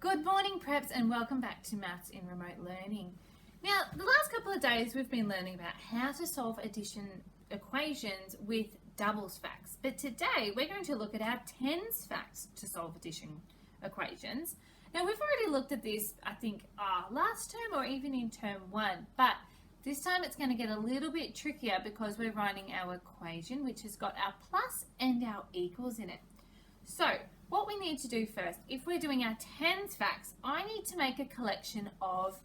Good morning, preps, and welcome back to Maths in Remote Learning. Now, the last couple of days we've been learning about how to solve addition equations with doubles facts, but today we're going to look at our tens facts to solve addition equations. Now, we've already looked at this, I think, last term or even in term 1, but this time it's going to get a little bit trickier because we're writing our equation, which has got our plus and our equals in it. So, what we need to do first, if we're doing our tens facts, I need to make a collection of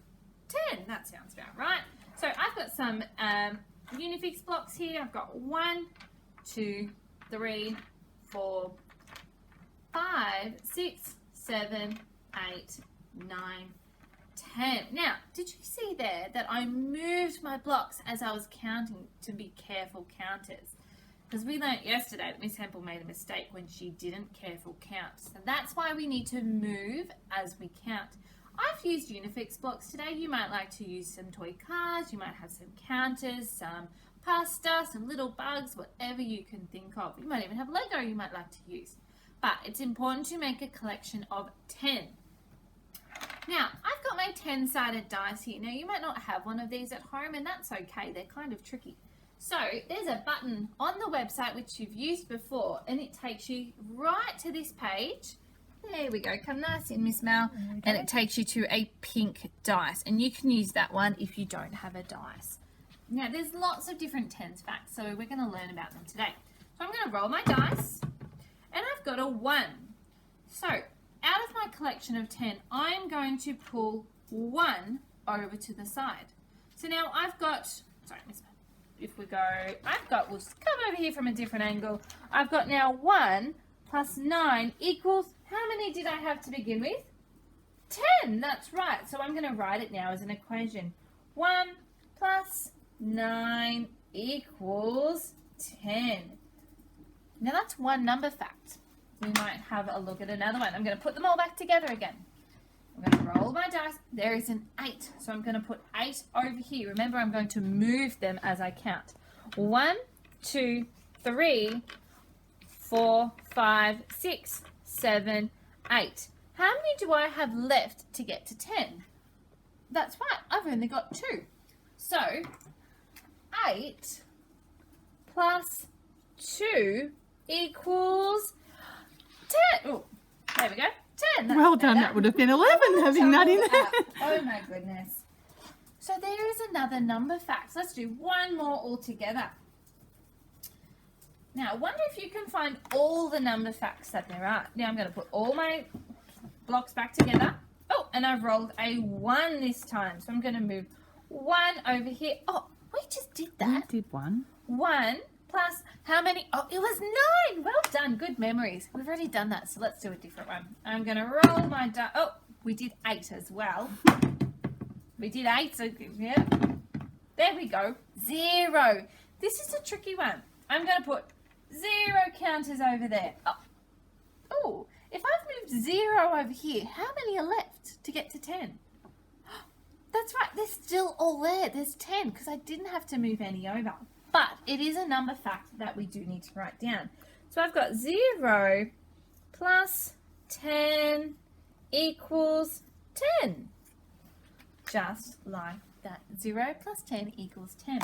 10. That sounds about right. So I've got some Unifix blocks here. I've got 1, 2, 3, 4, 5, 6, 7, 8, 9, 10. Now, did you see there that I moved my blocks as I was counting to be careful counters? Because we learnt yesterday that Miss Hempel made a mistake when she didn't careful count. So that's why we need to move as we count. I've used Unifix blocks today. You might like to use some toy cars, you might have some counters, some pasta, some little bugs, whatever you can think of. You might even have Lego you might like to use. But it's important to make a collection of 10. Now, I've got my 10-sided dice here. Now, you might not have one of these at home, and that's okay. They're kind of tricky. So there's a button on the website which you've used before, and it takes you right to this page. There we go, come nice in, Miss Mel. And it takes you to a pink dice, and you can use that one if you don't have a dice. Now there's lots of different tens facts, so we're going to learn about them today. So I'm going to roll my dice, and I've got a 1. So out of my collection of 10, I'm going to pull 1 over to the side. So now I've got, sorry, Miss Mel. If we go, we'll just come over here from a different angle. I've got now 1 plus 9 equals, how many did I have to begin with? 10, that's right. So I'm going to write it now as an equation. 1 plus 9 equals 10. Now that's one number fact. We might have a look at another one. I'm going to put them all back together again. I'm going to roll my dice. There is an 8. So I'm going to put 8 over here. Remember, I'm going to move them as I count. 1, 2, 3, 4, 5, 6, 7, 8. How many do I have left to get to 10? That's right. I've only got 2. So 8 plus 2 equals 10. Oh, there we go. 10. That's well done, that would have been 11 having that in there. Oh my goodness. So there is another number fact. Let's do one more all together. Now, I wonder if you can find all the number facts that there are. Now I'm going to put all my blocks back together. Oh, and I've rolled a 1 this time. So I'm going to move 1 over here. Oh, we just did that. We did 1. 1 plus how many? Oh, it was 9. Well done. Good memories. We've already done that, so let's do a different one. I'm going to roll my dice. Oh, we did 8 as well. We did 8. So, yeah. There we go. 0. This is a tricky one. I'm going to put 0 counters over there. Oh, if I've moved 0 over here, how many are left to get to 10? That's right. They're still all there. There's 10 because I didn't have to move any over. But it is a number fact that we do need to write down. So I've got 0 plus 10 equals 10. Just like that. 0 plus 10 equals 10.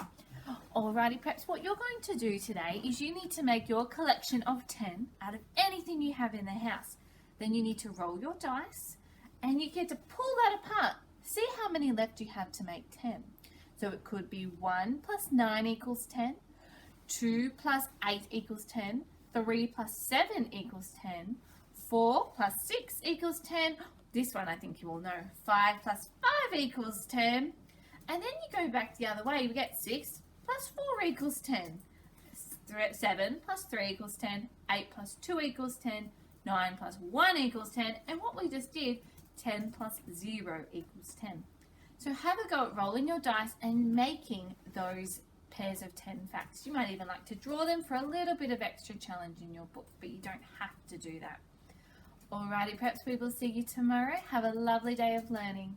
Alrighty, preps, what you're going to do today is you need to make your collection of 10 out of anything you have in the house. Then you need to roll your dice and you get to pull that apart. See how many left you have to make 10. So it could be 1 plus 9 equals 10, 2 plus 8 equals 10, 3 plus 7 equals 10, 4 plus 6 equals 10. This one I think you all know. 5 plus 5 equals 10. And then you go back the other way. You get 6 plus 4 equals 10. 7 plus 3 equals 10. 8 plus 2 equals 10. 9 plus 1 equals 10. And what we just did, 10 plus 0 equals 10. So have a go at rolling your dice and making those pairs of 10 facts. You might even like to draw them for a little bit of extra challenge in your book, but you don't have to do that. Alrighty, preps, we will see you tomorrow. Have a lovely day of learning.